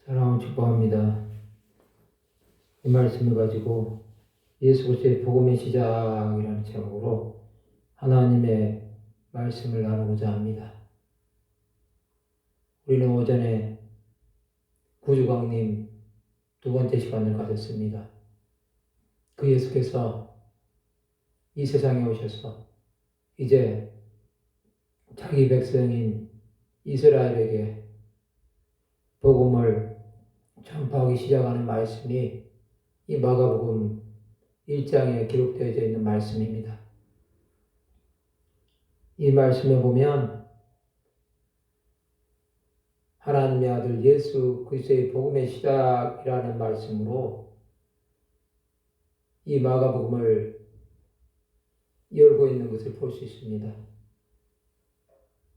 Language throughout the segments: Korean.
사랑하고 축복합니다. 이 말씀을 가지고 예수 그리스도의 복음의 시작이라는 제목으로 하나님의 말씀을 나누고자 합니다. 우리는 오전에 구주광님 두 번째 시간을 가졌습니다. 그 예수께서 이 세상에 오셔서 이제 자기 백성인 이스라엘에게 복음을 전파하기 시작하는 말씀이 이 마가복음 1장에 기록되어져 있는 말씀입니다. 이 말씀에 보면 하나님의 아들 예수 그리스도의 복음의 시작이라는 말씀으로 이 마가복음을 열고 있는 것을 볼 수 있습니다.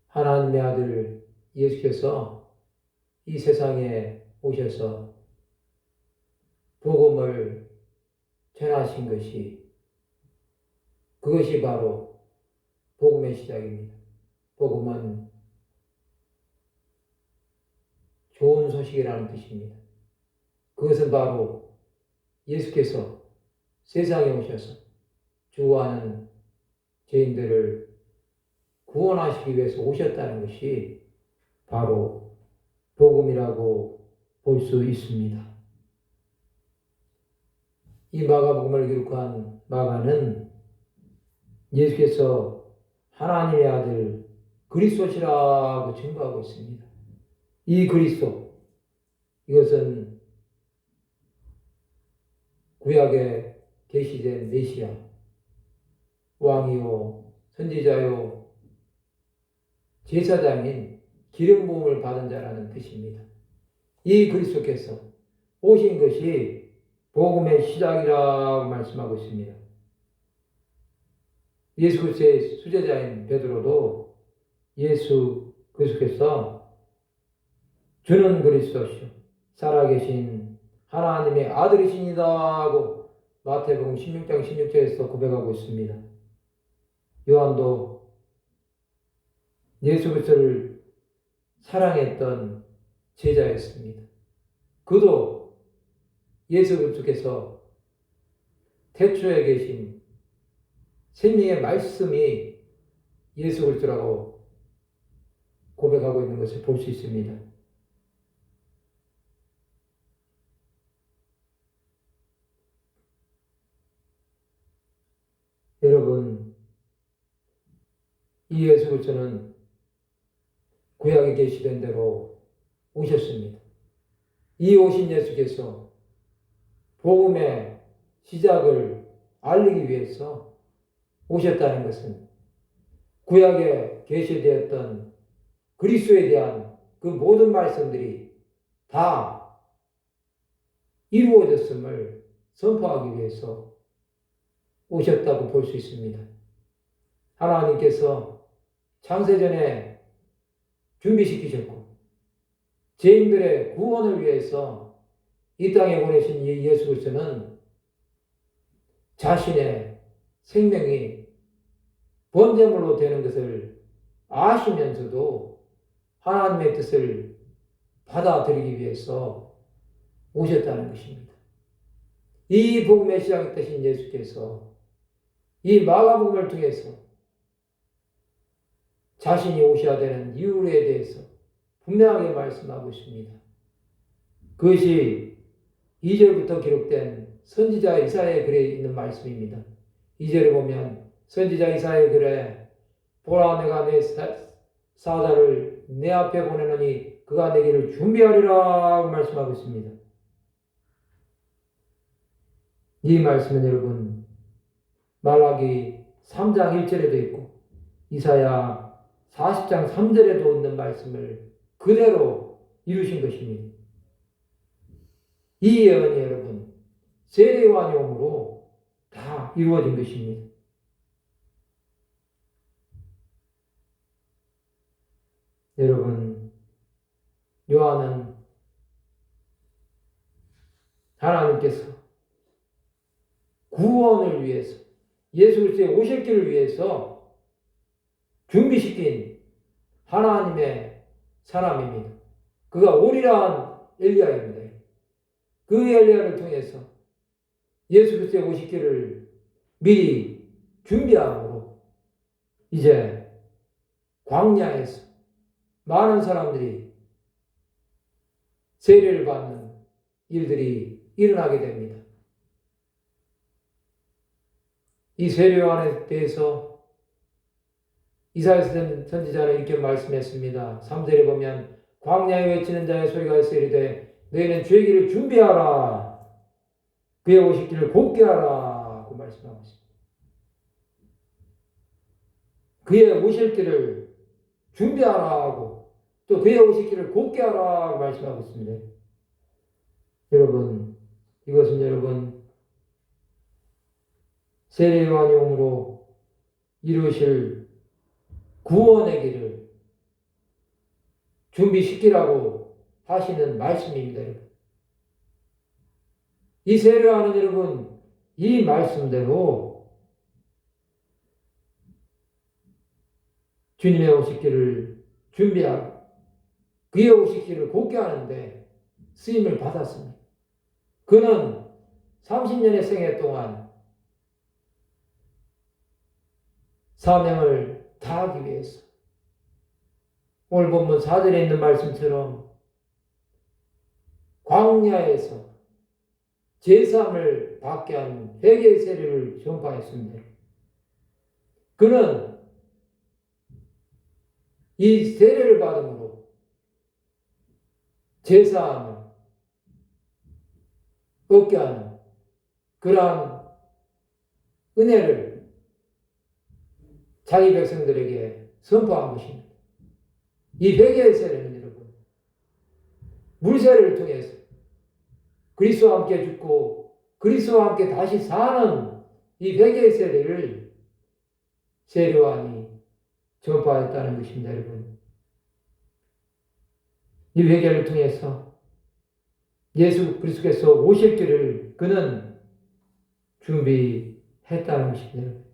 하나님의 아들 예수께서 이 세상에 오셔서 복음을 전하신 그것이 바로 복음의 시작입니다. 복음은 좋은 소식이라는 뜻입니다. 그것은 바로 예수께서 세상에 오셔서 죽어가는 죄인들을 구원하시기 위해서 오셨다는 것이 바로 복음이라고 볼 수 있습니다. 이 마가복음을 기록한 마가는 예수께서 하나님의 아들 그리스도시라고 증거하고 있습니다. 이 그리스도, 이것은 구약에 계시된 메시아, 왕이요 선지자요 제사장인 기름 부음을 받은 자라는 뜻입니다. 이 그리스도께서 오신 것이 복음의 시작이라고 말씀하고 있습니다. 예수 그리스도의 수제자인 베드로도 예수 그리스도께서 주는 그리스도시요 살아계신 하나님의 아들이시니다 하고 마태복음 16장 16절에서 고백하고 있습니다. 요한도 예수 그리스도를 사랑했던 제자였습니다. 그도 예수 그리스도께서 태초에 계신 생명의 말씀이 예수 그리스도라고 고백하고 있는 것을 볼 수 있습니다. 여러분, 이 예수 그리스도는 구약에 계시된 대로 오셨습니다. 이 오신 예수께서 복음의 시작을 알리기 위해서 오셨다는 것은 구약에 계시되었던 그리스도에 대한 그 모든 말씀들이 다 이루어졌음을 선포하기 위해서 오셨다고 볼 수 있습니다. 하나님께서 창세전에 준비시키셨고 죄인들의 구원을 위해서 이 땅에 보내신 이 예수 그리스도는 자신의 생명이 번제물로 되는 것을 아시면서도 하나님의 뜻을 받아들이기 위해서 오셨다는 것입니다. 이 복음의 시작이 되신 예수께서 이 마가복음을 통해서 자신이 오셔야 되는 이유에 대해서 분명하게 말씀하고 있습니다. 그것이 2절부터 기록된 선지자 이사야의 글에 있는 말씀입니다. 2절에 보면 선지자 이사야의 글에 보라 내가 내 사자를 내 앞에 보내노니 그가 내 길을 준비하리라 말씀하고 있습니다. 이 말씀은 여러분 말라기 3장 1절에도 있고 이사야 40장 3절에도 있는 말씀을 그대로 이루신 것입니다. 이 예언이 여러분 세례요한이 오므로 다 이루어진 것입니다. 여러분, 요한은 하나님께서 구원을 위해서 예수 그리스도의 오실 길을 위해서 준비시킨 하나님의 사람입니다. 그가 오리라 엘리야입니다. 그 엘리야를 통해서 예수 그리스도의 오시기를 미리 준비함으로 이제 광야에서 많은 사람들이 세례를 받는 일들이 일어나게 됩니다. 이 세례 요한에 대해서 이사야 선지자는 이렇게 말씀했습니다. 3절에 보면 광야에 외치는 자의 소리가 있으리되 너희는 죄기를 준비하라. 그의 오실 길을 곧게 하라. 고 말씀하고 있습니다. 그의 오실 길을 준비하라 하고 또 그의 오실 길을 곧게 하라 고 말씀하고 있습니다. 여러분, 이것은 여러분 세례 요한이 옴으로 이루실 구원의 길을 준비시키라고 하시는 말씀입니다. 여러분. 이 세례 요한은 여러분 이 말씀대로 주님의 오실 길을 준비하고 그의 오실 길을 곧게 하는데 쓰임을 받았습니다. 그는 30년의 생애 동안 사명을 다하기 위해서 오늘 본문 4절에 있는 말씀처럼 광야에서 제사함을 받게 한 회개의 세례를 전파했습니다. 그는 이 세례를 받음으로 제사함을 얻게 하는 그러한 은혜를 자기 백성들에게 선포한 것입니다. 이 회개의 세례는 여러분 물세례를 통해서 그리스도와 함께 죽고 그리스도와 함께 다시 사는 이 회개의 세례를 세례 요한이 전파했다는 것입니다. 여러분 이 회개를 통해서 예수 그리스도께서 오실 길을 그는 준비했다는 것입니다.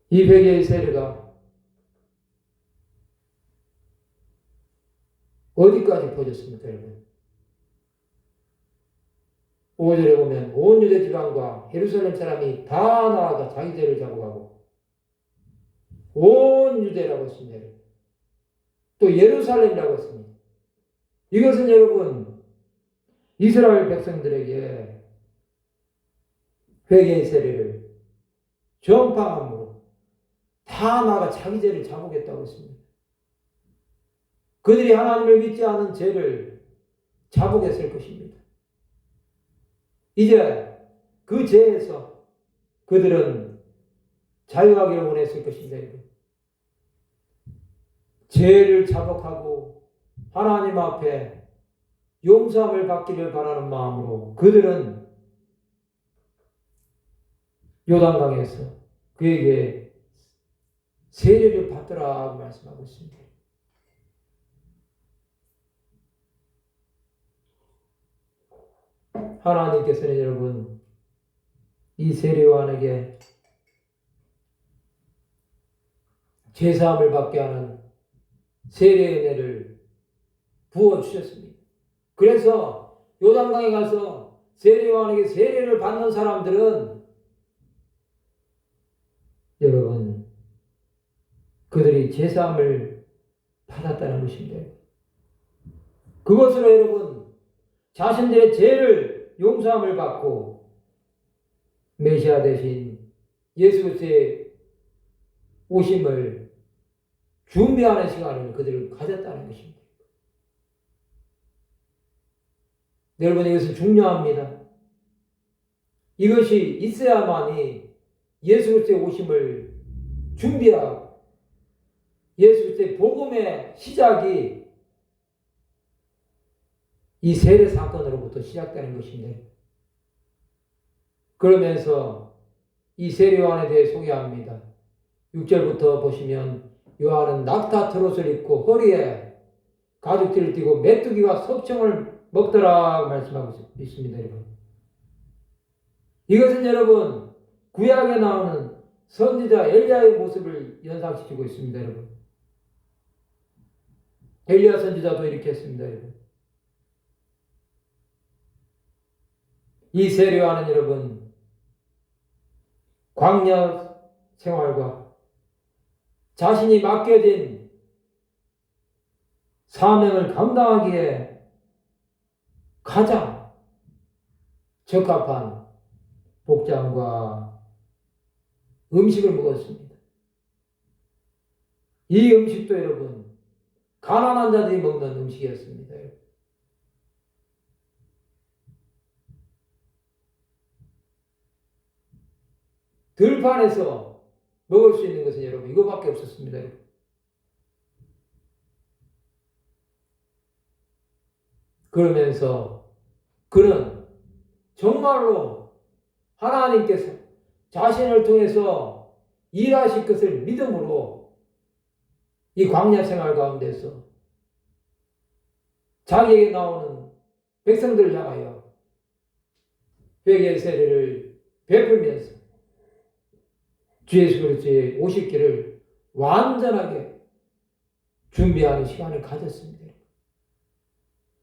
이 회개의 세례가 어디까지 퍼졌습니까, 여러분? 5절에 보면 온 유대 지방과 예루살렘 사람이 다 나아가 자기 죄를 자복하고 온 유대라고 했습니다. 또 예루살렘이라고 했습니다. 이것은 여러분 이스라엘 백성들에게 회개의 세례를 전파함으로 다 나아가 자기 죄를 자복했다고 했습니다. 그들이 하나님을 믿지 않은 죄를 자복했을 것입니다. 이제 그 죄에서 그들은 자유하기를 원했을 것입니다. 죄를 자복하고 하나님 앞에 용서함을 받기를 바라는 마음으로 그들은 요단강에서 그에게 세례를 받더라고 말씀하고 있습니다. 하나님께서는 여러분 이 세례 요한에게 제사함을 받게 하는 세례의 은혜를 부어주셨습니다. 그래서 요단강에 가서 세례 요한에게 세례를 받는 사람들은 여러분 그들이 제사함을 받았다는 것입니다. 그것으로 여러분 자신들의 죄를 용서함을 받고 메시아 대신 예수 그리스도의 오심을 준비하는 시간을 그들을 가졌다는 것입니다. 여러분 이것은 중요합니다. 이것이 있어야만이 예수 그리스도의 오심을 준비하고 예수 그리스도의 복음의 시작이 이 세례 사건으로부터 시작되는 것입니다. 그러면서 이 세례 요한에 대해 소개합니다. 6절부터 보시면 요한은 낙타 트롯을 입고 허리에 가죽띠를 띠고 메뚜기와 석청을 먹더라 말씀하고 있습니다. 여러분. 이것은 여러분 구약에 나오는 선지자 엘리야의 모습을 연상시키고 있습니다. 여러분. 엘리야 선지자도 이렇게 했습니다. 여러분. 이 세례요한은 여러분 광야 생활과 자신이 맡겨진 사명을 감당하기에 가장 적합한 복장과 음식을 먹었습니다. 이 음식도 여러분 가난한 자들이 먹는 음식이었습니다. 들판에서 먹을 수 있는 것은 여러분 이거밖에 없었습니다. 그러면서 그는 정말로 하나님께서 자신을 통해서 일하실 것을 믿음으로 이 광야 생활 가운데서 자기에게 나오는 백성들을 향하여 회개 세례를 베풀면서 주 예수 그리스도의 오실 길을 완전하게 준비하는 시간을 가졌습니다.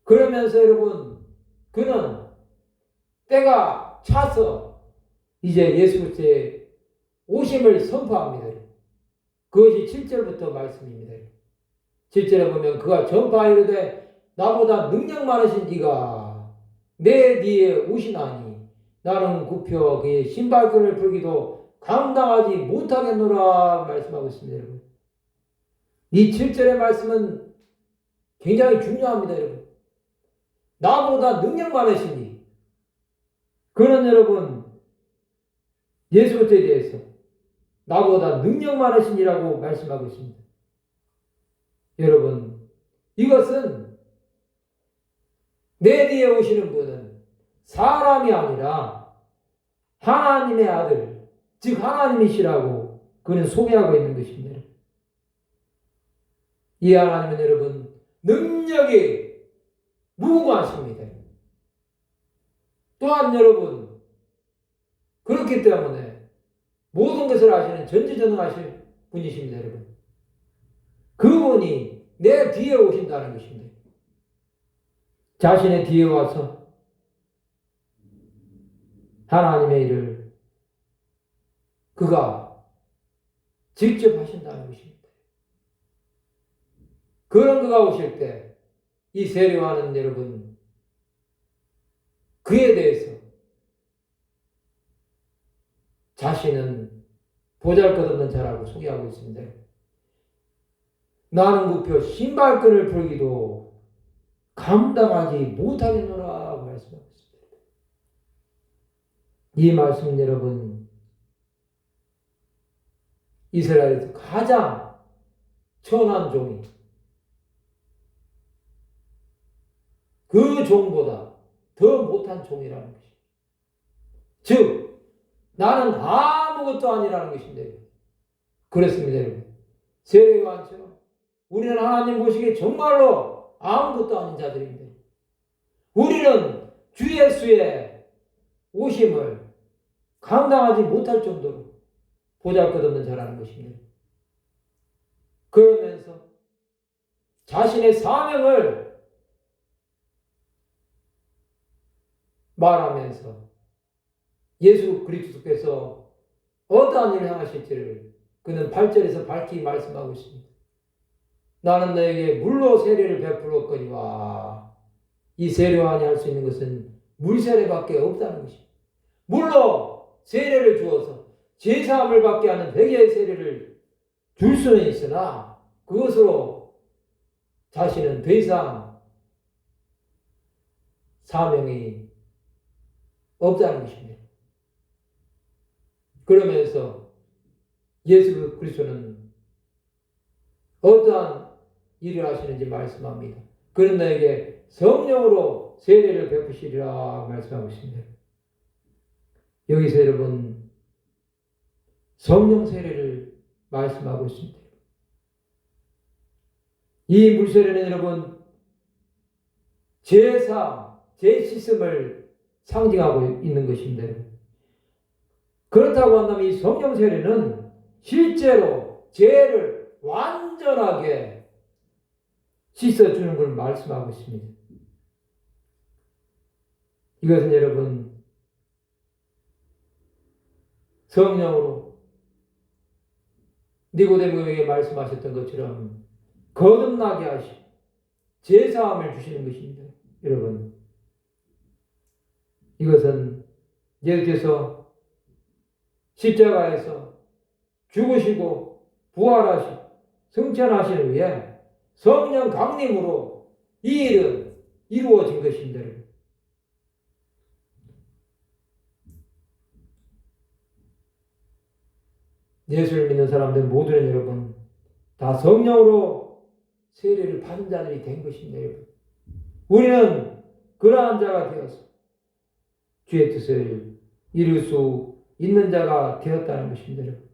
그러면서 여러분 그는 때가 차서 이제 예수 그리스도의 오심을 선포합니다. 그것이 7절부터 말씀입니다. 7절에 보면 그가 전파하이르되 나보다 능력 많으신 이가 내 뒤에 오시나니 나는 굽혀 그의 신발끈을 풀기도 감당하지 못하겠노라 말씀하고 있습니다. 여러분. 이 7절의 말씀은 굉장히 중요합니다. 여러분. 나보다 능력 많으시니 그는 여러분 예수 그리스도에 대해서 나보다 능력 많으시니라고 말씀하고 있습니다. 여러분 이것은 내 뒤에 오시는 분은 사람이 아니라 하나님의 아들 즉 하나님이시라고 그는 소개하고 있는 것입니다. 이 하나님은 여러분 능력이 무궁하십니다. 또한 여러분 그렇기 때문에 모든 것을 아시는 전지전능하실 분이십니다. 여러분. 그분이 내 뒤에 오신다는 것입니다. 자신의 뒤에 와서 하나님의 일을 그가 직접 하신다는 것입니다. 그런 그가 오실 때 이 세례요한은 여러분 그에 대해서 자신은 보잘것없는 자라고 소개하고 있습니다. 나는 굽혀 신발끈을 풀기도 감당하지 못하겠노라 말씀하고 있습니다. 이 말씀은 여러분 이스라엘에서 가장 천한 종이 그 종보다 더 못한 종이라는 것입니다. 즉 나는 아무것도 아니라는 것입니다. 그렇습니다. 여러분. 세례요한처럼 우리는 하나님 보시기에 정말로 아무것도 아닌 자들입니다. 우리는 주 예수의 오심을 감당하지 못할 정도로 보잘것없는 자라는 것입니다. 그러면서 자신의 사명을 말하면서 예수 그리스도께서 어떠한 일을 행하실지를 그는 8절에서 밝히 말씀하고 있습니다. 나는 너에게 물로 세례를 베풀었거니와 이 세례요한이 할 수 있는 것은 물세례밖에 없다는 것입니다. 물로 세례를 주어서 제사함을 받게 하는 회개의 세례를 줄 수는 있으나 그것으로 자신은 더 이상 사명이 없다는 것입니다. 그러면서 예수 그리스도는 어떠한 일을 하시는지 말씀합니다. 그는 너에게 성령으로 세례를 베푸시리라 말씀하고 있습니다. 여기서 여러분 성령 세례를 말씀하고 있습니다. 이 물세례는 여러분 제사, 제시슴을 상징하고 있는 것입니다. 그렇다고 한다면 이 성령 세례는 실제로 죄를 완전하게 씻어주는 걸 말씀하고 있습니다. 이것은 여러분 성령으로 니고데모에게 말씀하셨던 것처럼 거듭나게 하시고 제사함을 주시는 것입니다. 여러분 이것은 예수께서 십자가에서 죽으시고 부활하시고 승천하신 후에 성령 강림으로 이 일은 이루어진 것입니다. 예수를 믿는 사람들 모두는 여러분 다 성령으로 세례를 받은 자들이 된 것입니다. 여러분. 우리는 그러한 자가 되어서 주의 뜻을 이룰 수 있는 자가 되었다는 것입니다. 여러분.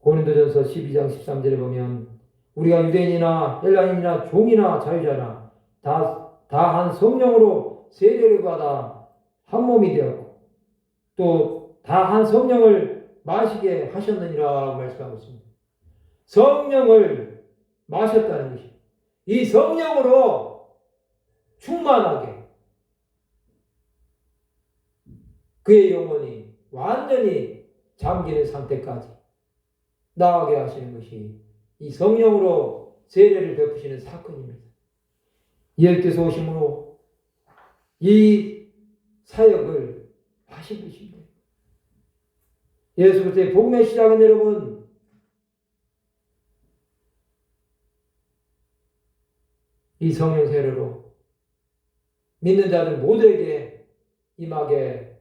고린도전서 12장 13절에 보면 우리가 유대인이나 헬라인이나 종이나 자유자나 다 한 성령으로 세례를 받아 한 몸이 되었고 또 다 한 성령을 마시게 하셨느니라 말씀하고 있습니다. 성령을 마셨다는 것입니다. 이 성령으로 충만하게 그의 영혼이 완전히 잠기는 상태까지 나아가게 하시는 것이 이 성령으로 세례를 베푸시는 사건입니다. 예수께서 오심으로 이 사역을 하신 것입니다. 예수 그리스도의 복음의 시작은 여러분 이 성령 세례로 믿는 자들 모두에게 임하게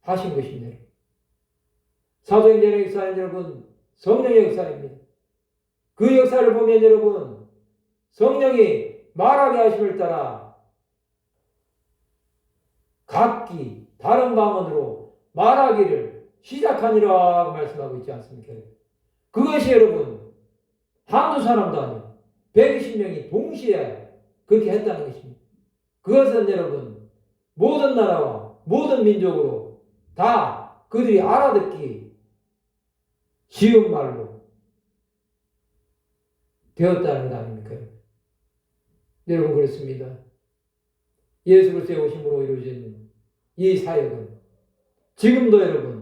하신 것입니다. 사도행전의 역사는 여러분 성령의 역사입니다. 그 역사를 보면 여러분 성령이 말하게 하심을 따라 각기 다른 방언으로 말하기를 시작하니라 말씀하고 있지 않습니까? 그것이 여러분 한두 사람도 아니고 120명이 동시에 그렇게 했다는 것입니다. 그것은 여러분 모든 나라와 모든 민족으로 다 그들이 알아듣기 쉬운 말로 되었다는 것 아닙니까? 여러분 그렇습니다. 예수 그리스도의 오심으로 이루어진 이 사역은 지금도 여러분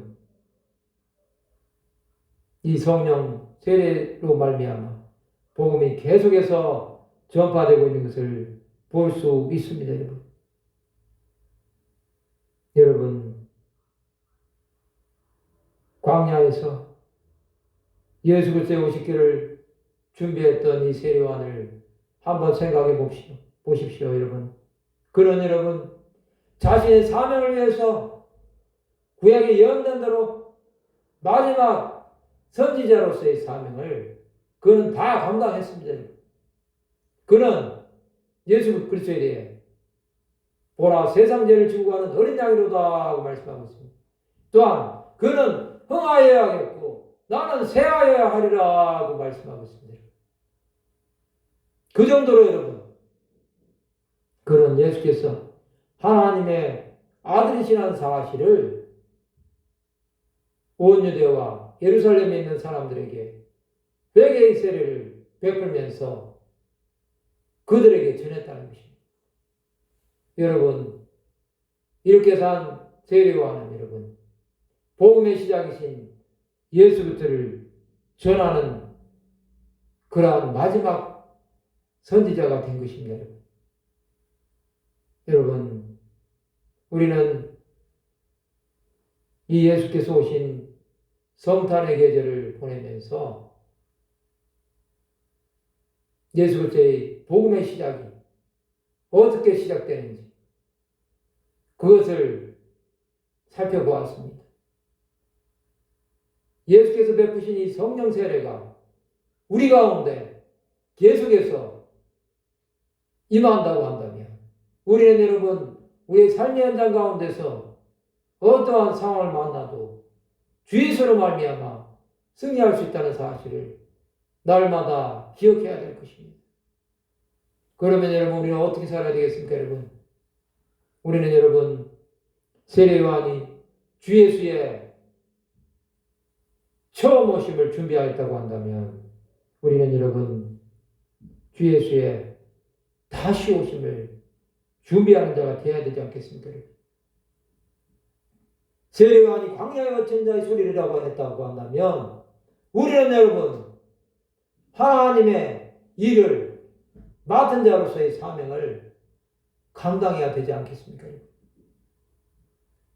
이 성령 세례로 말미암아 복음이 계속해서 전파되고 있는 것을 볼 수 있습니다. 여러분 광야에서 예수 그리스도의 오시기를 준비했던 이 세례요한을 한번 생각해 보십시오, 여러분. 그런 여러분 자신의 사명을 위해서 구약의 예언된대로 마지막 선지자로서의 사명을 그는 다 감당했습니다. 그는 예수 그리스도에 대해 보라 세상 죄를 지고 가는 어린 양이로다 하고 말씀하고 있습니다. 또한 그는 흥하여야겠고 나는 쇠하여야 하리라 하고 말씀하고 있습니다. 그 정도로 여러분 그는 예수께서 하나님의 아들이시라는 사실을 온 유대와 예루살렘에 있는 사람들에게 회개의 세례를 베풀면서 그들에게 전했다는 것입니다. 여러분 이렇게 산 세례요한은 여러분 복음의 시작이신 예수 그리스도를 전하는 그러한 마지막 선지자가 된 것입니다. 여러분 우리는 이 예수께서 오신 성탄의 계절을 보내면서 예수 그리스도의 복음의 시작이 어떻게 시작되는지 그것을 살펴보았습니다. 예수께서 베푸신 이 성령 세례가 우리 가운데 계속해서 임한다고 한다면 우리는 여러분 우리의 삶의 현장 가운데서 어떠한 상황을 만나도 주 예수로 말미암아 승리할 수 있다는 사실을 날마다 기억해야 될 것입니다. 그러면 여러분 우리는 어떻게 살아야 되겠습니까? 여러분 우리는 여러분 세례요한이 주 예수의 처음 오심을 준비하였다고 한다면 우리는 여러분 주 예수의 다시 오심을 준비하는 자가 되어야 되지 않겠습니까? 세례요한이 광야에 갇힌 자의 소리라고 했다고 한다면 우리는 여러분 하나님의 일을 맡은 자로서의 사명을 감당해야 되지 않겠습니까?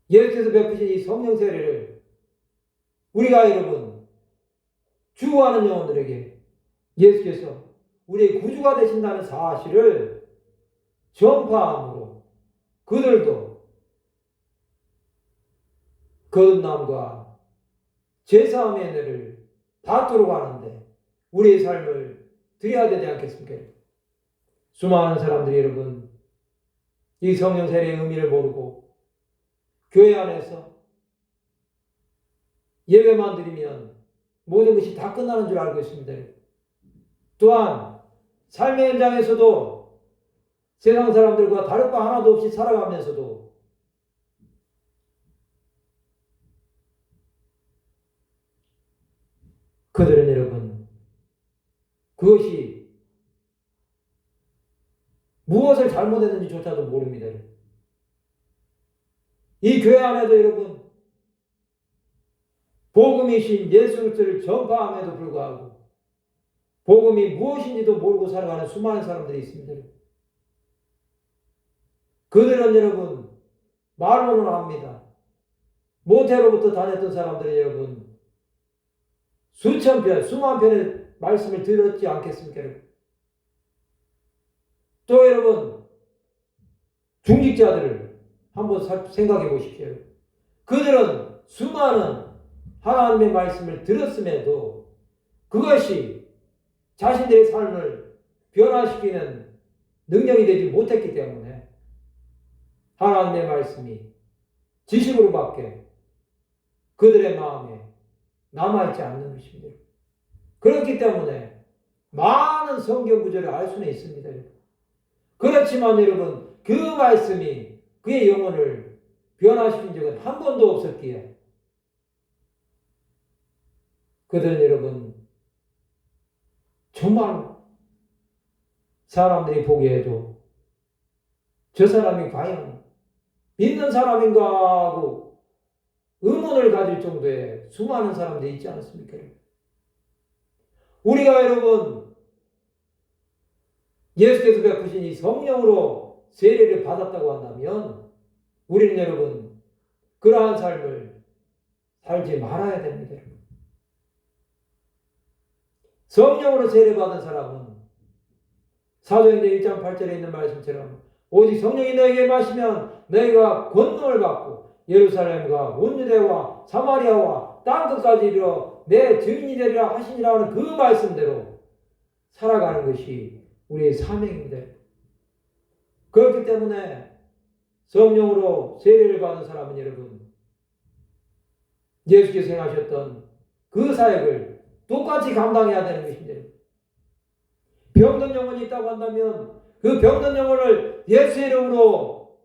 예수께서 베푸신 이 성령 세례를 우리가 여러분 주구하는 영혼들에게 예수께서 우리의 구주가 되신다는 사실을 전파함으로 그들도 거듭남과 제사함의 은혜를 받도록 하는데 우리의 삶을 드려야 되지 않겠습니까? 수많은 사람들이 여러분 이 성령 세례의 의미를 모르고 교회 안에서 예배만 드리면 모든 것이 다 끝나는 줄 알고 있습니다. 또한 삶의 현장에서도 세상 사람들과 다를 바 하나도 없이 살아가면서도 그들은 여러분 그것이 무엇을 잘못했는지조차도 모릅니다. 이 교회 안에도 여러분 복음이신 예수 그리스도를 전파함에도 불구하고 복음이 무엇인지도 모르고 살아가는 수많은 사람들이 있습니다. 그들은 여러분 말로는 합니다. 모태로부터 다녔던 사람들이 여러분 수천 편, 수만 편의 말씀을 들었지 않겠습니까? 또 여러분 중직자들을 한번 생각해 보십시오. 그들은 수많은 하나님의 말씀을 들었음에도 그것이 자신들의 삶을 변화시키는 능력이 되지 못했기 때문에 하나님의 말씀이 지식으로밖에 그들의 마음에 남아있지 않는 것입니다. 그렇기 때문에 많은 성경 구절을 알 수는 있습니다. 그렇지만 여러분 그 말씀이 그의 영혼을 변화시킨 적은 한 번도 없었기에 그들은 여러분 정말 사람들이 보기에도 저 사람이 과연 믿는 사람인가 하고 의문을 가질 정도의 수많은 사람들이 있지 않습니까? 우리가 여러분 예수께서 베푸신 이 성령으로 세례를 받았다고 한다면 우리는 여러분 그러한 삶을 살지 말아야 됩니다. 성령으로 세례받은 사람은 사도행전 1장 8절에 있는 말씀처럼 오직 성령이 너에게 마시면 너희가 권능을 받고 예루살렘과 온 유대와 사마리아와 땅끝까지 이르러 내 증인이 되리라 하시니라 하는 그 말씀대로 살아가는 것이 우리의 사명입니다. 그렇기 때문에 성령으로 세례를 받은 사람은 여러분 예수께서 행하셨던 그 사역을 똑같이 감당해야 되는 것입니다. 병든 영혼이 있다고 한다면 그 병든 영혼을 예수의 이름으로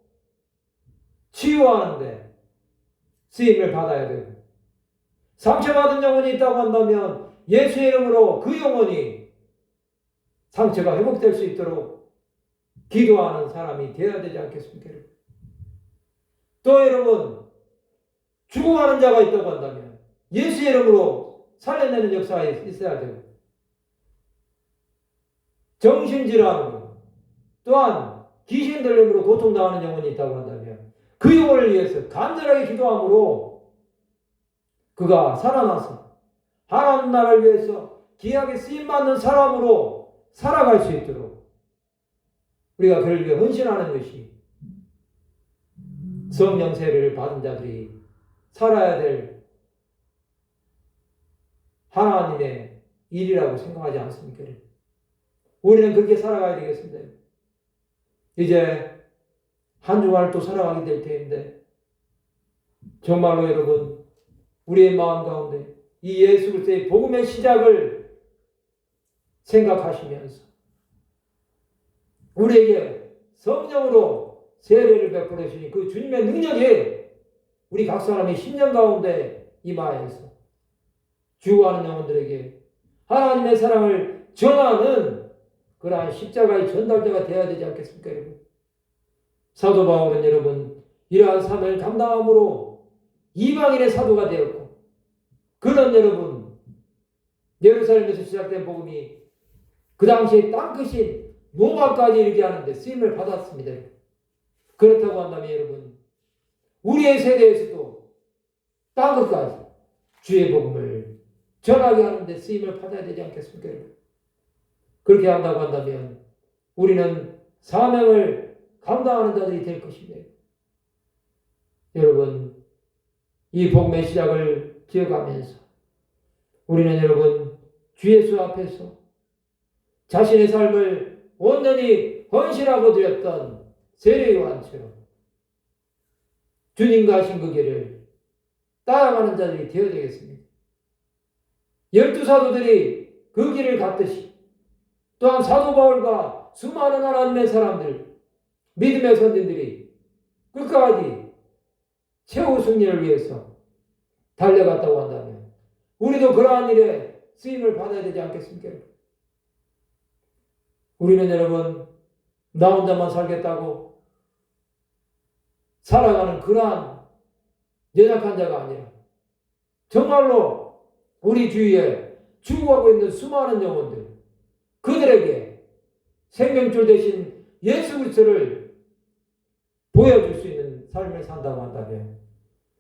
치유하는데 쓰임을 받아야 되고 상처받은 영혼이 있다고 한다면 예수의 이름으로 그 영혼이 상처가 회복될 수 있도록 기도하는 사람이 되어야 되지 않겠습니까? 또 여러분 죽어가는 자가 있다고 한다면 예수의 이름으로 살려내는 역사가 있어야 되고 정신질환으로 또한 귀신 들림으로 고통당하는 영혼이 있다고 한다면 그 영혼을 위해서 간절하게 기도함으로 그가 살아나서 하나님 나라를 위해서 귀하게 쓰임받는 사람으로 살아갈 수 있도록 우리가 그를 위해 헌신하는 것이 성령 세례를 받은 자들이 살아야 될 하나님의 일이라고 생각하지 않습니까? 우리는 그렇게 살아가야 되겠습니다. 이제 한 주간을 또 살아가게 될 텐데 정말로 여러분 우리의 마음 가운데 이 예수 그리스도의 복음의 시작을 생각하시면서 우리에게 성령으로 세례를 베풀어 주시니 그 주님의 능력이 우리 각 사람의 심령 가운데 임하여서 죽어가는 영혼들에게 하나님의 사랑을 전하는 그러한 십자가의 전달자가 되어야 되지 않겠습니까, 여러분? 사도 바울은 여러분 이러한 사명을 감당함으로 이방인의 사도가 되었고, 그는 여러분 예루살렘에서 시작된 복음이 그 당시에 땅끝인 로마까지 이르게 하는데 쓰임을 받았습니다. 그렇다고 한다면 여러분 우리의 세대에서도 땅끝까지 주의 복음을 전하게 하는데 쓰임을 받아야 되지 않겠습니까, 여러분? 그렇게 한다고 한다면 우리는 사명을 감당하는 자들이 될 것입니다. 여러분, 이 복음의 시작을 기억하면서 우리는 여러분 주 예수 앞에서 자신의 삶을 온전히 헌신하고 드렸던 세례 요한처럼 주님과 하신 그 길을 따라가는 자들이 되어야 되겠습니다. 12사도들이 그 길을 갔듯이 또한 사도 바울과 수많은 하나님의 사람들, 믿음의 선진들이 끝까지 최후 승리를 위해서 달려갔다고 한다면 우리도 그러한 일에 쓰임을 받아야 되지 않겠습니까? 우리는 여러분 나 혼자만 살겠다고 살아가는 그러한 연약한 자가 아니라 정말로 우리 주위에 죽어가고 있는 수많은 영혼들, 그들에게 생명줄 대신 예수 그리스도를 보여줄 수 있는 삶을 산다고 한다면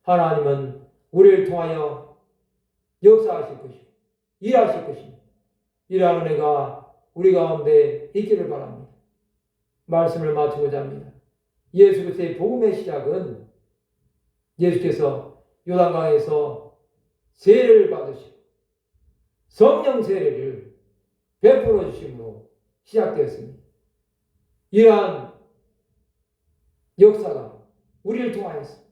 하나님은 우리를 통하여 역사하실 것이고 일하실 것입니다. 이러한 은혜가 우리 가운데 있기를 바랍니다. 말씀을 마치고자 합니다. 예수 그리스도의 복음의 시작은 예수께서 요단강에서 세례를 받으시고 성령 세례를 베풀어 주심으로 시작되었습니다. 이러한 역사가 우리를 통하여서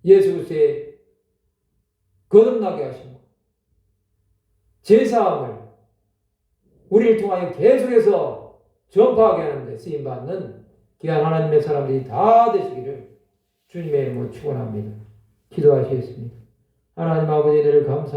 예수 그리스도의 거듭나게 하시고 제사함을 우리를 통하여 계속해서 전파하게 하는데 쓰임받는 귀한 하나님의 사람들이 다 되시기를 주님의 이름으로 축원합니다. 기도하시겠습니다. 하나님 아버지, 늘 감사